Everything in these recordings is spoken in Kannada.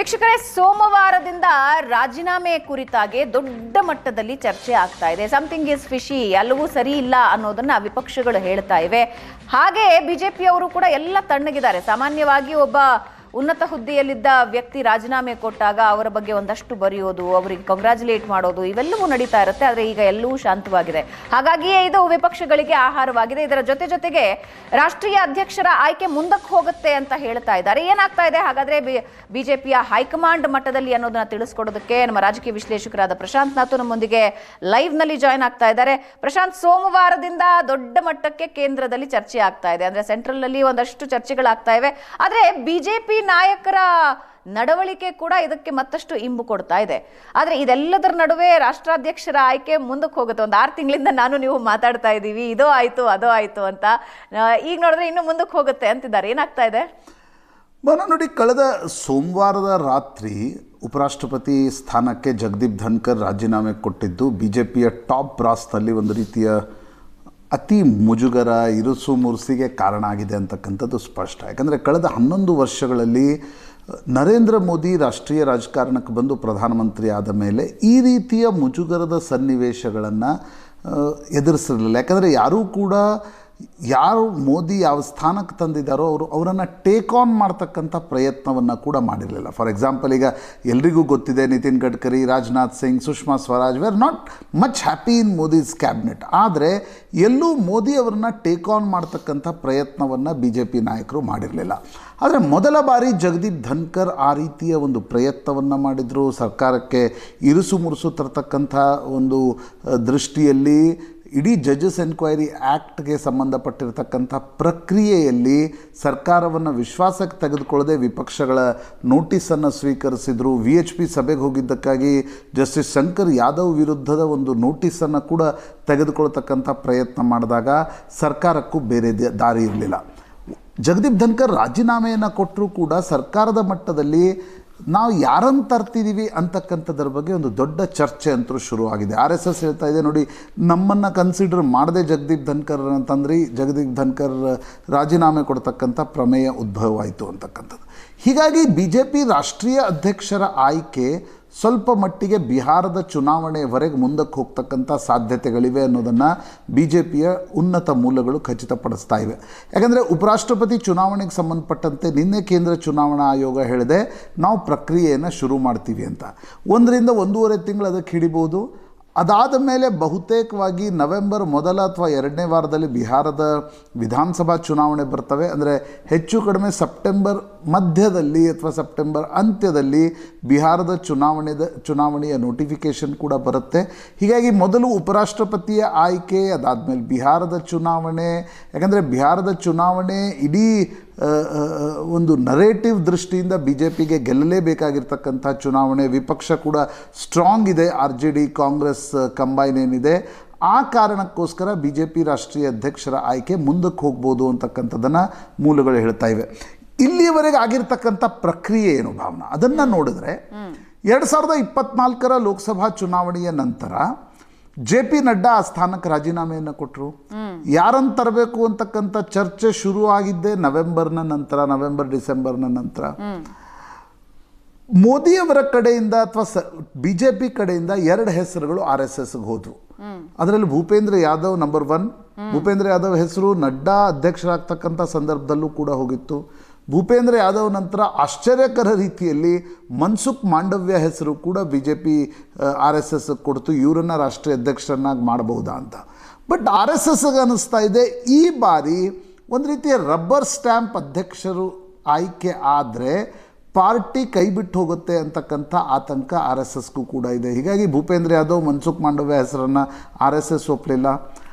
ವೀಕ್ಷಕರೇ, ಸೋಮವಾರದಿಂದ ರಾಜೀನಾಮೆ ಕುರಿತಾಗಿ ದೊಡ್ಡ ಮಟ್ಟದಲ್ಲಿ ಚರ್ಚೆ ಆಗ್ತಾ ಇದೆ. ಸಮಥಿಂಗ್ ಇಸ್ ಫಿಶಿ, ಎಲ್ಲವೂ ಸರಿ ಇಲ್ಲ ಅನ್ನೋದನ್ನ ವಿಪಕ್ಷಗಳು ಹೇಳ್ತಾ ಇವೆ. ಹಾಗೆ ಬಿಜೆಪಿಯವರು ಕೂಡ ಎಲ್ಲ ತಣ್ಣಗಿದ್ದಾರೆ. ಸಾಮಾನ್ಯವಾಗಿ ಒಬ್ಬ ಉನ್ನತ ಹುದ್ದೆಯಲ್ಲಿದ್ದ ವ್ಯಕ್ತಿ ರಾಜೀನಾಮೆ ಕೊಟ್ಟಾಗ ಅವರ ಬಗ್ಗೆ ಒಂದಷ್ಟು ಬರೆಯೋದು, ಅವರಿಗೆ ಕಂಗ್ರಾಚುಲೇಟ್ ಮಾಡೋದು ಇವೆಲ್ಲವೂ ನಡೀತಾ ಇರುತ್ತೆ. ಆದರೆ ಈಗ ಎಲ್ಲವೂ ಶಾಂತವಾಗಿದೆ. ಹಾಗಾಗಿಯೇ ಇದು ವಿಪಕ್ಷಗಳಿಗೆ ಆಹಾರವಾಗಿದೆ. ಇದರ ಜೊತೆಗೆ ರಾಷ್ಟ್ರೀಯ ಅಧ್ಯಕ್ಷರ ಆಯ್ಕೆ ಮುಂದಕ್ಕೆ ಹೋಗುತ್ತೆ ಅಂತ ಹೇಳ್ತಾ ಇದ್ದಾರೆ. ಏನಾಗ್ತಾ ಇದೆ ಹಾಗಾದ್ರೆ ಬಿಜೆಪಿಯ ಹೈಕಮಾಂಡ್ ಮಟ್ಟದಲ್ಲಿ ಅನ್ನೋದನ್ನ ತಿಳಿಸ್ಕೊಡೋದಕ್ಕೆ ನಮ್ಮ ರಾಜಕೀಯ ವಿಶ್ಲೇಷಕರಾದ ಪ್ರಶಾಂತ್ ನಾಥು ನಮ್ಮೊಂದಿಗೆ ಲೈವ್ ನಲ್ಲಿ ಜಾಯ್ನ್ ಆಗ್ತಾ ಇದ್ದಾರೆ. ಪ್ರಶಾಂತ್, ಸೋಮವಾರದಿಂದ ದೊಡ್ಡ ಮಟ್ಟಕ್ಕೆ ಕೇಂದ್ರದಲ್ಲಿ ಚರ್ಚೆ ಆಗ್ತಾ ಇದೆ. ಅಂದ್ರೆ ಸೆಂಟ್ರಲ್ ನಲ್ಲಿ ಒಂದಷ್ಟು ಚರ್ಚೆಗಳಾಗ್ತಾ ಇವೆ. ಆದ್ರೆ ಬಿಜೆಪಿ ನಾಯಕರ ನಡವಳಿಕೆ ಕೂಡ ಇದಕ್ಕೆ ಮತ್ತಷ್ಟು ಇಂಬು ಕೊಡ್ತಾ ಇದೆ. ಆದ್ರೆ ಇದೆಲ್ಲದರ ನಡುವೆ ರಾಷ್ಟ್ರಾಧ್ಯಕ್ಷರ ಆಯ್ಕೆ ಮುಂದಕ್ಕೆ ಹೋಗುತ್ತೆ. ಒಂದು 6 ತಿಂಗಳಿಂದ ನಾನು ನೀವು ಮಾತಾಡ್ತಾ ಇದ್ದೀವಿ, ಇದೋ ಆಯ್ತು ಅದೋ ಆಯ್ತು ಅಂತ. ಈಗ ನೋಡಿದ್ರೆ ಇನ್ನು ಮುಂದಕ್ಕೆ ಹೋಗುತ್ತೆ ಅಂತಿದ್ದಾರೆ. ಏನಾಗ್ತಾ ಇದೆ ನೋಡಿ, ಕಳೆದ ಸೋಮವಾರದ ರಾತ್ರಿ ಉಪರಾಷ್ಟ್ರಪತಿ ಸ್ಥಾನಕ್ಕೆ ಜಗದೀಪ್ ಧನ್ಕರ್ ರಾಜೀನಾಮೆ ಕೊಟ್ಟಿದ್ದು ಬಿಜೆಪಿಯ ಟಾಪ್ ಬ್ರಾಸ್ನಲ್ಲಿ ಒಂದು ರೀತಿಯ ಅತಿ ಮುಜುಗರ, ಇರುಸು ಮುರುಸಿಗೆ ಕಾರಣ ಆಗಿದೆ ಅಂತಕ್ಕಂಥದ್ದು ಸ್ಪಷ್ಟ. ಯಾಕಂದರೆ ಕಳೆದ 11 ವರ್ಷಗಳಲ್ಲಿ ನರೇಂದ್ರ ಮೋದಿ ರಾಷ್ಟ್ರೀಯ ರಾಜಕಾರಣಕ್ಕೆ ಬಂದು ಪ್ರಧಾನಮಂತ್ರಿ ಆದ ಮೇಲೆ ಈ ರೀತಿಯ ಮುಜುಗರದ ಸನ್ನಿವೇಶಗಳನ್ನು ಎದುರಿಸಿರಲಿಲ್ಲ. ಯಾಕಂದರೆ ಯಾರೂ ಕೂಡ ಯಾರು ಮೋದಿ ಯಾವ ಸ್ಥಾನಕ್ಕೆ ತಂದಿದ್ದಾರೋ ಅವರನ್ನು ಟೇಕ್ ಆನ್ ಮಾಡ್ತಕ್ಕಂಥ ಪ್ರಯತ್ನವನ್ನು ಕೂಡ ಮಾಡಿರಲಿಲ್ಲ. ಫಾರ್ ಎಕ್ಸಾಂಪಲ್, ಈಗ ಎಲ್ರಿಗೂ ಗೊತ್ತಿದೆ, Nitin Gadkari, Rajnath Singh, Sushma Swaraj wear not much happy in Modi's cabinet. ಆದರೆ ಎಲ್ಲೂ ಮೋದಿ ಅವರನ್ನು ಟೇಕ್ ಆನ್ ಮಾಡ್ತಕ್ಕಂಥ ಪ್ರಯತ್ನವನ್ನು ಬಿ ಜೆ ಪಿ ನಾಯಕರು ಮಾಡಿರಲಿಲ್ಲ. ಆದರೆ ಮೊದಲ ಬಾರಿ ಜಗದೀಪ್ ಧನ್ಕರ್ ಆ ರೀತಿಯ ಒಂದು ಪ್ರಯತ್ನವನ್ನು ಮಾಡಿದರು. ಸರ್ಕಾರಕ್ಕೆ ಇರುಸು ಮುರುಸು ತರತಕ್ಕಂಥ ಒಂದು ದೃಷ್ಟಿಯಲ್ಲಿ ಇಡೀ ಜಡ್ಜಸ್ ಎನ್ಕ್ವೈರಿ ಆ್ಯಕ್ಟ್ಗೆ ಸಂಬಂಧಪಟ್ಟಿರತಕ್ಕಂಥ ಪ್ರಕ್ರಿಯೆಯಲ್ಲಿ ಸರ್ಕಾರವನ್ನು ವಿಶ್ವಾಸಕ್ಕೆ ತೆಗೆದುಕೊಳ್ಳದೆ ವಿಪಕ್ಷಗಳ ನೋಟಿಸನ್ನು ಸ್ವೀಕರಿಸಿದರು. VHP ಸಭೆಗೆ ಹೋಗಿದ್ದಕ್ಕಾಗಿ ಜಸ್ಟಿಸ್ ಶಂಕರ್ ಯಾದವ್ ವಿರುದ್ಧದ ಒಂದು ನೋಟಿಸನ್ನು ಕೂಡ ತೆಗೆದುಕೊಳ್ತಕ್ಕಂಥ ಪ್ರಯತ್ನ ಮಾಡಿದಾಗ ಸರ್ಕಾರಕ್ಕೂ ಬೇರೆ ದಾರಿ ಇರಲಿಲ್ಲ. ಜಗದೀಪ್ ಧನ್ಕರ್ ರಾಜೀನಾಮೆಯನ್ನು ಕೊಟ್ಟರೂ ಕೂಡ ಸರ್ಕಾರದ ಮಟ್ಟದಲ್ಲಿ ನಾವು ಯಾರನ್ನು ತರ್ತಿದ್ದೀವಿ ಅಂತಕ್ಕಂಥದ್ರ ಬಗ್ಗೆ ಒಂದು ದೊಡ್ಡ ಚರ್ಚೆ ಅಂತೂ ಶುರುವಾಗಿದೆ. RSS ಹೇಳ್ತಾ ಇದೆ, ನೋಡಿ, ನಮ್ಮನ್ನು ಕನ್ಸಿಡರ್ ಮಾಡದೆ ಜಗದೀಪ್ ಧನ್ಕರ್ ಅಂತಂದ್ರೆ ಜಗದೀಪ್ ಧನ್ಕರ್ ರಾಜೀನಾಮೆ ಕೊಡ್ತಕ್ಕಂಥ ಪ್ರಮೇಯ ಉದ್ಭವವಾಯಿತು ಅಂತಕ್ಕಂಥದ್ದು. ಹೀಗಾಗಿ BJP ರಾಷ್ಟ್ರೀಯ ಅಧ್ಯಕ್ಷರ ಆಯ್ಕೆ ಸ್ವಲ್ಪ ಮಟ್ಟಿಗೆ ಬಿಹಾರದ ಚುನಾವಣೆಯವರೆಗೆ ಮುಂದಕ್ಕೆ ಹೋಗ್ತಕ್ಕಂಥ ಸಾಧ್ಯತೆಗಳಿವೆ ಅನ್ನೋದನ್ನು BJPಯ ಉನ್ನತ ಮೂಲಗಳು ಖಚಿತಪಡಿಸ್ತಾ ಇವೆ. ಯಾಕಂದರೆ ಉಪರಾಷ್ಟ್ರಪತಿ ಚುನಾವಣೆಗೆ ಸಂಬಂಧಪಟ್ಟಂತೆ ನಿನ್ನೆ ಕೇಂದ್ರ ಚುನಾವಣಾ ಆಯೋಗ ಹೇಳಿದೆ, ನಾವು ಪ್ರಕ್ರಿಯೆಯನ್ನು ಶುರು ಮಾಡ್ತೀವಿ ಅಂತ. 1 ರಿಂದ 1.5 ತಿಂಗಳು ಅದಕ್ಕೆ ಹಿಡಿಬೋದು. ಅದಾದ ಮೇಲೆ ಬಹುತೇಕವಾಗಿ ನವೆಂಬರ್ ಮೊದಲ ಅಥವಾ 2ನೇ ವಾರದಲ್ಲಿ ಬಿಹಾರದ ವಿಧಾನಸಭಾ ಚುನಾವಣೆ ಬರ್ತವೆ. ಅಂದರೆ ಹೆಚ್ಚು ಕಡಿಮೆ ಸೆಪ್ಟೆಂಬರ್ ಮಧ್ಯದಲ್ಲಿ ಅಥವಾ ಸೆಪ್ಟೆಂಬರ್ ಅಂತ್ಯದಲ್ಲಿ ಬಿಹಾರದ ಚುನಾವಣೆಯ ನೋಟಿಫಿಕೇಷನ್ ಕೂಡ ಬರುತ್ತೆ. ಹೀಗಾಗಿ ಮೊದಲು ಉಪರಾಷ್ಟ್ರಪತಿಯ ಆಯ್ಕೆ, ಅದಾದಮೇಲೆ ಬಿಹಾರದ ಚುನಾವಣೆ. ಯಾಕಂದರೆ ಬಿಹಾರದ ಚುನಾವಣೆ ಇಡೀ ಒಂದು ನರೇಟಿವ್ ದೃಷ್ಟಿಯಿಂದ BJPಗೆ ಗೆಲ್ಲಲೇಬೇಕಾಗಿರ್ತಕ್ಕಂಥ ಚುನಾವಣೆ. ವಿಪಕ್ಷ ಕೂಡ ಸ್ಟ್ರಾಂಗ್ ಇದೆ, RJD ಕಾಂಗ್ರೆಸ್ ಕಂಬೈನ್ ಏನಿದೆ. ಆ ಕಾರಣಕ್ಕೋಸ್ಕರ BJP ರಾಷ್ಟ್ರೀಯ ಅಧ್ಯಕ್ಷರ ಆಯ್ಕೆ ಮುಂದಕ್ಕೆ ಹೋಗ್ಬೋದು ಅಂತಕ್ಕಂಥದ್ದನ್ನು ಮೂಲಗಳು ಹೇಳ್ತಾ ಇವೆ. ಇಲ್ಲಿಯವರೆಗೆ ಆಗಿರ್ತಕ್ಕಂಥ ಪ್ರಕ್ರಿಯೆ ಏನು ಭಾವನಾ, ಅದನ್ನು ನೋಡಿದ್ರೆ 2024ರ ಲೋಕಸಭಾ ಚುನಾವಣೆಯ ನಂತರ JP ನಡ್ಡಾ ಆ ಸ್ಥಾನಕ್ಕೆ ರಾಜೀನಾಮೆಯನ್ನು ಕೊಟ್ಟರು. ಯಾರನ್ನು ತರಬೇಕು ಅಂತಕ್ಕಂಥ ಚರ್ಚೆ ಶುರು ಆಗಿದ್ದೆ ನವೆಂಬರ್ ಡಿಸೆಂಬರ್ನ ನಂತರ. ಮೋದಿಯವರ ಕಡೆಯಿಂದ ಅಥವಾ BJP ಕಡೆಯಿಂದ 2 ಹೆಸರುಗಳು RSSಗೆ ಹೋದ್ರು. ಅದರಲ್ಲಿ ಭೂಪೇಂದ್ರ ಯಾದವ್ ನಂಬರ್ 1. ಭೂಪೇಂದ್ರ ಯಾದವ್ ಹೆಸರು ನಡ್ಡಾ ಅಧ್ಯಕ್ಷರಾಗ್ತಕ್ಕಂಥ ಸಂದರ್ಭದಲ್ಲೂ ಕೂಡ ಹೋಗಿತ್ತು. ಭೂಪೇಂದ್ರ ಯಾದವ್ ನಂತರ ಆಶ್ಚರ್ಯಕರ ರೀತಿಯಲ್ಲಿ ಮನ್ಸುಖ್ ಮಾಂಡವ್ಯ ಹೆಸರು ಕೂಡ BJP RSS ಕೊಡ್ತು, ಇವರನ್ನು ರಾಷ್ಟ್ರೀಯ ಅಧ್ಯಕ್ಷರನ್ನಾಗಿ ಮಾಡಬಹುದಾ ಅಂತ. ಬಟ್ RSSಗೆ ಅನ್ನಿಸ್ತಾ ಇದೆ ಈ ಬಾರಿ ಒಂದು ರೀತಿಯ ರಬ್ಬರ್ ಸ್ಟ್ಯಾಂಪ್ ಅಧ್ಯಕ್ಷರು ಆಯ್ಕೆ ಆದರೆ ಪಾರ್ಟಿ ಕೈ ಬಿಟ್ಟು ಹೋಗುತ್ತೆ ಅಂತಕ್ಕಂಥ ಆತಂಕ RSSಗೂ ಕೂಡ ಇದೆ. ಹೀಗಾಗಿ ಭೂಪೇಂದ್ರ ಯಾದವ್, ಮನ್ಸುಖ್ ಮಾಂಡವ್ಯ ಹೆಸರನ್ನು RSS ಒಪ್ಪಲಿಲ್ಲ.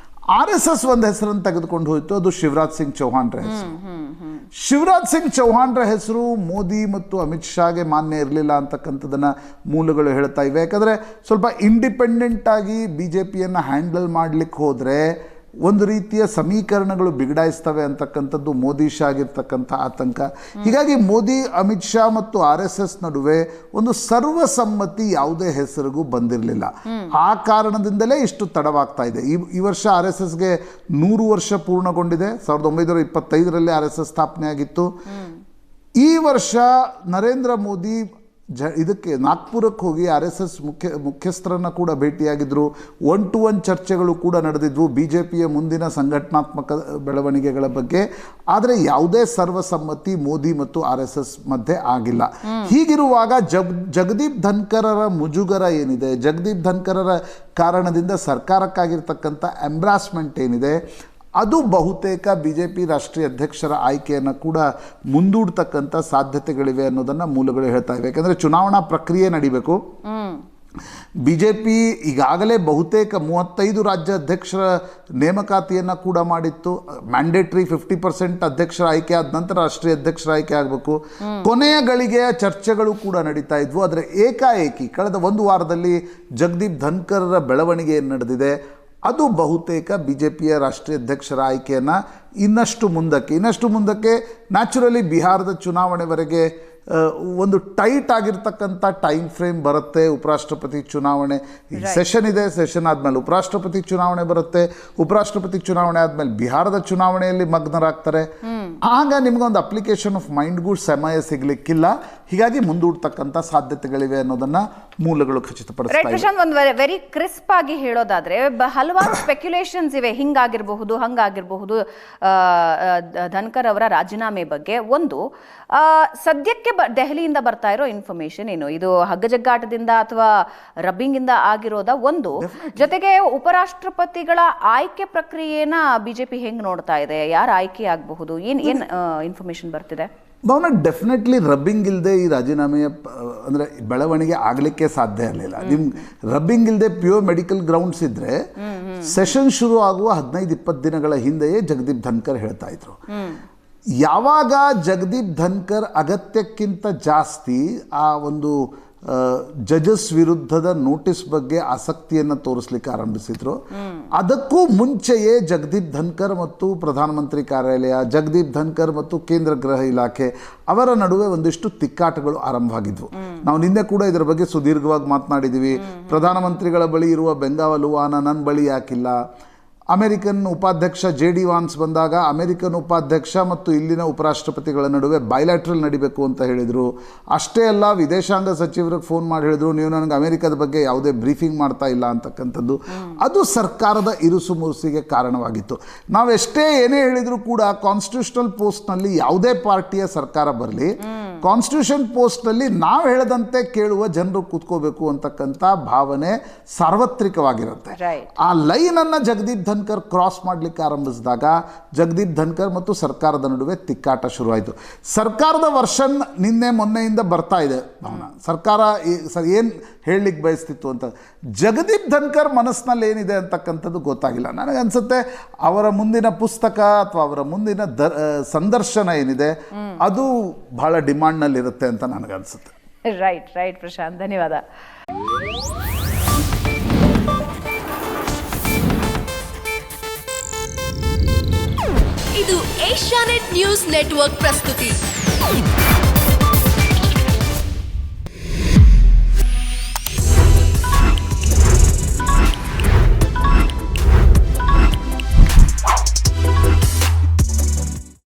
RSS ಒಂದು ಹೆಸರನ್ನು ತೆಗೆದುಕೊಂಡು ಹೋಯಿತು, ಅದು ಶಿವರಾಜ್ ಸಿಂಗ್ ಚೌಹಾಣ್ರ ಹೆಸರು. ಶಿವರಾಜ್ ಸಿಂಗ್ ಚೌಹಾಣ್ರ ಹೆಸರು ಮೋದಿ ಮತ್ತು ಅಮಿತ್ ಶಾಗೆ ಮಾನ್ಯ ಇರಲಿಲ್ಲ ಅಂತಕ್ಕಂಥದ್ದನ್ನು ಮೂಲಗಳು ಹೇಳ್ತಾ ಇವೆ. ಯಾಕಂದರೆ ಸ್ವಲ್ಪ ಇಂಡಿಪೆಂಡೆಂಟ್ ಆಗಿ BJPಯನ್ನು ಹ್ಯಾಂಡಲ್ ಮಾಡಲಿಕ್ಕೆ ಹೋದರೆ ಒಂದು ರೀತಿಯ ಸಮೀಕರಣಗಳು ಬಿಗಡಾಯಿಸ್ತವೆ ಅಂತಕ್ಕಂಥದ್ದು ಮೋದಿ ಶಾ ಆಗಿರ್ತಕ್ಕಂಥ ಆತಂಕ. ಹೀಗಾಗಿ ಮೋದಿ, ಅಮಿತ್ ಶಾ ಮತ್ತು RSS ನಡುವೆ ಒಂದು ಸರ್ವಸಮ್ಮತಿ ಯಾವುದೇ ಹೆಸರಿಗೂ ಬಂದಿರಲಿಲ್ಲ. ಆ ಕಾರಣದಿಂದಲೇ ಇಷ್ಟು ತಡವಾಗ್ತಾ ಇದೆ. ಈ ವರ್ಷ RSSಗೆ 100 ವರ್ಷ ಪೂರ್ಣಗೊಂಡಿದೆ. 1925ರಲ್ಲಿ RSS ಸ್ಥಾಪನೆ ಆಗಿತ್ತು. ಈ ವರ್ಷ ನರೇಂದ್ರ ಮೋದಿ ಇದಕ್ಕೆ ನಾಗ್ಪುರಕ್ಕೆ ಹೋಗಿ RSS ಮುಖ್ಯಸ್ಥರನ್ನು ಕೂಡ ಭೇಟಿಯಾಗಿದ್ದರು. 1-to-1 ಚರ್ಚೆಗಳು ಕೂಡ ನಡೆದಿದ್ವು BJPಯ ಮುಂದಿನ ಸಂಘಟನಾತ್ಮಕ ಬೆಳವಣಿಗೆಗಳ ಬಗ್ಗೆ. ಆದರೆ ಯಾವುದೇ ಸರ್ವಸಮ್ಮತಿ ಮೋದಿ ಮತ್ತು RSS ಮಧ್ಯೆ ಆಗಿಲ್ಲ. ಹೀಗಿರುವಾಗ ಜಗದೀಪ್ ಧನ್ಕರರ ಮುಜುಗರ ಏನಿದೆ, ಜಗದೀಪ್ ಧನ್ಕರರ ಕಾರಣದಿಂದ ಸರ್ಕಾರಕ್ಕಾಗಿರ್ತಕ್ಕಂಥ ಎಂಬ್ರಾಸ್ಮೆಂಟ್ ಏನಿದೆ, ಅದು ಬಹುತೇಕ BJP ರಾಷ್ಟ್ರೀಯ ಅಧ್ಯಕ್ಷರ ಆಯ್ಕೆಯನ್ನು ಕೂಡ ಮುಂದೂಡ್ತಕ್ಕಂಥ ಸಾಧ್ಯತೆಗಳಿವೆ ಅನ್ನೋದನ್ನು ಮೂಲಗಳು ಹೇಳ್ತಾ ಇವೆ. ಯಾಕಂದರೆ ಚುನಾವಣಾ ಪ್ರಕ್ರಿಯೆ ನಡಿಬೇಕು. BJP ಈಗಾಗಲೇ ಬಹುತೇಕ 35 ರಾಜ್ಯ ಅಧ್ಯಕ್ಷರ ನೇಮಕಾತಿಯನ್ನು ಕೂಡ ಮಾಡಿತ್ತು. ಮ್ಯಾಂಡೇಟ್ರಿ 50% ಅಧ್ಯಕ್ಷರ ಆಯ್ಕೆ ಆದ ನಂತರ ರಾಷ್ಟ್ರೀಯ ಅಧ್ಯಕ್ಷರ ಆಯ್ಕೆ ಆಗಬೇಕು. ಕೊನೆಯ ಗಳಿಗೆಯ ಚರ್ಚೆಗಳು ಕೂಡ ನಡೀತಾ ಇದ್ವು. ಆದರೆ ಏಕಾಏಕಿ ಕಳೆದ ಒಂದು ವಾರದಲ್ಲಿ ಜಗದೀಪ್ ಧನ್ಕರರ ಬೆಳವಣಿಗೆ ಏನು ನಡೆದಿದೆ, ಅದು ಬಹುತೇಕ BJPಯ ರಾಷ್ಟ್ರೀಯ ಅಧ್ಯಕ್ಷರ ಆಯ್ಕೆಯನ್ನು ಇನ್ನಷ್ಟು ಮುಂದಕ್ಕೆ ನ್ಯಾಚುರಲಿ ಬಿಹಾರದ ಚುನಾವಣೆವರೆಗೆ ಒಂದು ಟೈಟ್ ಆಗಿರ್ತಕ್ಕಂಥ ಟೈಮ್ ಫ್ರೇಮ್ ಬರುತ್ತೆ. ಉಪರಾಷ್ಟ್ರಪತಿ ಚುನಾವಣೆ ಸೆಷನ್ ಇದೆ, ಸೆಷನ್ ಆದಮೇಲೆ ಉಪರಾಷ್ಟ್ರಪತಿ ಚುನಾವಣೆ ಬರುತ್ತೆ, ಉಪರಾಷ್ಟ್ರಪತಿ ಚುನಾವಣೆ ಆದಮೇಲೆ ಬಿಹಾರದ ಚುನಾವಣೆಯಲ್ಲಿ ಮಗ್ನರಾಗ್ತಾರೆ. ಆಗ ನಿಮಗೊಂದು ಅಪ್ಲಿಕೇಶನ್ ಆಫ್ ಮೈಂಡ್ಗೂ ಸಮಯ ಸಿಗಲಿಕ್ಕಿಲ್ಲ. ಹೀಗಾಗಿ ಮುಂದೂಡ್ತಕ್ಕಂಥ ಸಾಧ್ಯತೆಗಳಿವೆ ಅನ್ನೋದನ್ನ ಮೂಲಗಳು ಖಚಿತಪಡಿಸ್ತಾರೆ. ಪ್ರಶಾಂತ್, ಒಂದು ವೆರಿ ಕ್ರಿಸ್ಪ್ ಆಗಿ ಹೇಳೋದಾದ್ರೆ ಹಲವಾರು ಸ್ಪೆಕ್ಯುಲೇಷನ್ಸ್ ಇವೆ, ಹಿಂಗಾಗಿರಬಹುದು ಹಂಗಾಗಿರಬಹುದು ಧನ್ಕರ್ ಅವರ ರಾಜೀನಾಮೆ ಬಗ್ಗೆ. ಒಂದು ಸದ್ಯಕ್ಕೆ ದೆಹಲಿಯಿಂದ ಬರ್ತಾ ಇರೋ ಇನ್ಫಾರ್ಮೇಶನ್ ಏನು, ಇದು ಹಗ್ಗಜಗ್ಗಾಟದಿಂದ ಅಥವಾ ರಬ್ಬಿಂಗ್ ಇಂದ ಆಗಿರೋದ ಒಂದು, ಜೊತೆಗೆ ಉಪರಾಷ್ಟ್ರಪತಿಗಳ ಆಯ್ಕೆ ಪ್ರಕ್ರಿಯೆನ ಬಿಜೆಪಿ ಹೆಂಗ್ ನೋಡ್ತಾ ಇದೆ, ಯಾರು ಆಯ್ಕೆ ಆಗಬಹುದು, ಏನ್ ಇನ್ಫಾರ್ಮೇಶನ್ ಬರ್ತಿದೆ? ಭಾವನ, ಡೆಫಿನೆಟ್ಲಿ ರಬ್ಬಿಂಗ್ ಇಲ್ಲದೆ ಈ ರಾಜೀನಾಮೆಯ ಅಂದರೆ ಬೆಳವಣಿಗೆ ಆಗಲಿಕ್ಕೆ ಸಾಧ್ಯ ಇರಲಿಲ್ಲ. ನಿಮ್ಗೆ ರಬ್ಬಿಂಗ್ ಇಲ್ಲದೆ ಪ್ಯೂರ್ ಮೆಡಿಕಲ್ ಗ್ರೌಂಡ್ಸ್ ಇದ್ದರೆ ಸೆಷನ್ ಶುರು ಆಗುವ 15-20 ದಿನಗಳ ಹಿಂದೆಯೇ ಜಗದೀಪ್ ಧನ್ಕರ್ ಹೇಳ್ತಾ ಇದ್ರು. ಯಾವಾಗ ಜಗದೀಪ್ ಧನ್ಕರ್ ಅಗತ್ಯಕ್ಕಿಂತ ಜಾಸ್ತಿ ಆ ಒಂದು ಜಜಸ್ ವಿರುದ್ಧದ ನೋಟಿಸ್ ಬಗ್ಗೆ ಆಸಕ್ತಿಯನ್ನು ತೋರಿಸ್ಲಿಕ್ಕೆ ಆರಂಭಿಸಿದ್ರು, ಅದಕ್ಕೂ ಮುಂಚೆಯೇ ಜಗದೀಪ್ ಧನ್ಕರ್ ಮತ್ತು ಪ್ರಧಾನಮಂತ್ರಿ ಕಾರ್ಯಾಲಯ, ಜಗದೀಪ್ ಧನ್ಕರ್ ಮತ್ತು ಕೇಂದ್ರ ಗೃಹ ಇಲಾಖೆ ಅವರ ನಡುವೆ ಒಂದಿಷ್ಟು ತಿಕ್ಕಾಟಗಳು ಆರಂಭವಾಗಿದ್ವು. ನಾವು ನಿನ್ನೆ ಕೂಡ ಇದರ ಬಗ್ಗೆ ಸುದೀರ್ಘವಾಗಿ ಮಾತನಾಡಿದ್ದೀವಿ. ಪ್ರಧಾನಮಂತ್ರಿಗಳ ಬಳಿ ಇರುವ ಬೆಂಗಾವಲು ವಾಹನ ನನ್ನ ಬಳಿ ಯಾಕಿಲ್ಲ, ಅಮೆರಿಕನ್ ಉಪಾಧ್ಯಕ್ಷ JD ವಾನ್ಸ್ ಬಂದಾಗ ಅಮೆರಿಕನ್ ಉಪಾಧ್ಯಕ್ಷ ಮತ್ತು ಇಲ್ಲಿನ ಉಪರಾಷ್ಟ್ರಪತಿಗಳ ನಡುವೆ ಬೈಲ್ಯಾಟ್ರಲ್ ನಡಿಬೇಕು ಅಂತ ಹೇಳಿದರು. ಅಷ್ಟೇ ಅಲ್ಲ, ವಿದೇಶಾಂಗ ಸಚಿವರಿಗೆ ಫೋನ್ ಮಾಡಿ ಹೇಳಿದ್ರು, ನೀವು ನನಗೆ ಅಮೆರಿಕದ ಬಗ್ಗೆ ಯಾವುದೇ ಬ್ರೀಫಿಂಗ್ ಮಾಡ್ತಾ ಇಲ್ಲ ಅಂತಕ್ಕಂಥದ್ದು. ಅದು ಸರ್ಕಾರದ ಇರುಸು ಮುರುಸಿಗೆ ಕಾರಣವಾಗಿತ್ತು. ನಾವೆಷ್ಟೇ ಏನೇ ಹೇಳಿದರೂ ಕೂಡ ಕಾನ್ಸ್ಟಿಟ್ಯೂಷನಲ್ ಪೋಸ್ಟ್ನಲ್ಲಿ ಯಾವುದೇ ಪಾರ್ಟಿಯ ಸರ್ಕಾರ ಬರಲಿ, ಕಾನ್ಸ್ಟಿಟ್ಯೂಷನ್ ಪೋಸ್ಟ್ನಲ್ಲಿ ನಾವು ಹೇಳದಂತೆ ಕೇಳುವ ಜನರು ಕೂತ್ಕೋಬೇಕು ಅಂತಕ್ಕಂಥ ಭಾವನೆ ಸಾರ್ವತ್ರಿಕವಾಗಿರುತ್ತೆ. ಆ ಲೈನನ್ನು ಜಗದೀಪ್ ಧನ್ಕರ್ ಕ್ರಾಸ್ ಮಾಡಲಿಕ್ಕೆ ಆರಂಭಿಸಿದಾಗ ಜಗದೀಪ್ ಧನ್ಕರ್ ಮತ್ತು ಸರ್ಕಾರದ ನಡುವೆ ತಿಕ್ಕಾಟ ಶುರುವಾಯಿತು. ಸರ್ಕಾರದ ವರ್ಷನ್ ನಿನ್ನೆ ಮೊನ್ನೆಯಿಂದ ಬರ್ತಾ ಇದೆ. ಸರ್ಕಾರ ಏನು ಹೇಳಲಿಕ್ಕೆ ಬಯಸ್ತಿತ್ತು ಅಂತ ಜಗದೀಪ್ ಧನ್ಕರ್ ಮನಸ್ಸಿನಲ್ಲಿ ಏನಿದೆ ಅಂತಕ್ಕಂಥದ್ದು ಗೊತ್ತಾಗಿಲ್ಲ. ನನಗನ್ಸುತ್ತೆ ಅವರ ಮುಂದಿನ ಪುಸ್ತಕ ಅಥವಾ ಅವರ ಮುಂದಿನ ಸಂದರ್ಶನ ಏನಿದೆ ಅದು ಬಹಳ ಡಿಮಾಂಡ್ನಲ್ಲಿರುತ್ತೆ ಅಂತ ನನಗನ್ಸುತ್ತೆ. ರೈಟ್ ಪ್ರಶಾಂತ್, ಧನ್ಯವಾದ. ಇದು ಏಷ್ಯಾನೆಟ್ ನ್ಯೂಸ್ ನೆಟ್ವರ್ಕ್ ಪ್ರಸ್ತುತಿ.